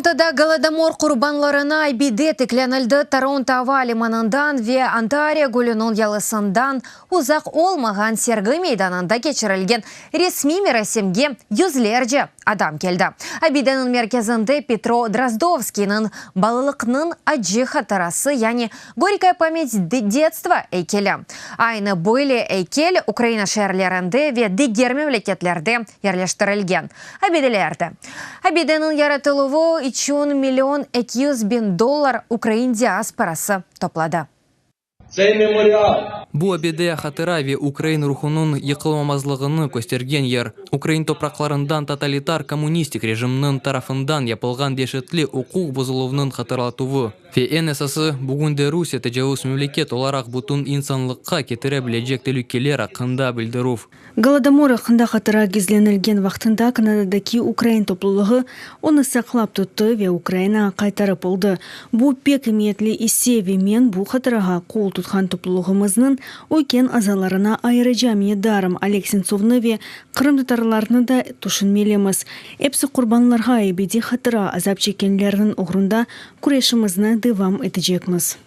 Торонтода Голодомор курбанларына айбиде текленілді Торонто авалиманындан ве Антария гүлінің ялысындан ұзақ олмаған сергі мейданында кечірілген ресми мерасемге юзлерже адам келді. Айбиденің мерkezінде Петро Дроздовскийның балылықның аджи хатарасы, яғни горькая память детства әйкелі. Айны бойлы әйкел Украина шәрлерінде ве дегер мемлекетлерде ерлештірілген. Айбиделерді. Айбиденің яратылуы $3 миллион $200,000 Украин диаспорасы топлады. Цей меморіал Бу абеде хатырави Украин рухунун йыкылмамазлыгыны көстерген ер. Украин топракларындан тоталитар коммунистик режимнын тарафындан япылган дешетли укук бузулуунун хатыратуы. ФНСС бүгүнде Русия тажауыз мемлекет оларақ бутун инсанлыкка кетире билежек төлүккелер акында билдирув. Голодомор акында хатыра гизленилген вактында Канададаки Украин топлулугу оны саклап тутту ве Украинага кайтарып болду. Бу пек эмиетли иссеви мен бу хатырага кол туткан топлулугубуздун ойкен азаларына айрыжа дарым Олег Сенцовны ве Кырым татарларыны да тушунмелемиз. Эпси курбанларга эбиди хатыра азап чеккенлердин огрунда күрешимизни девам этежекмиз.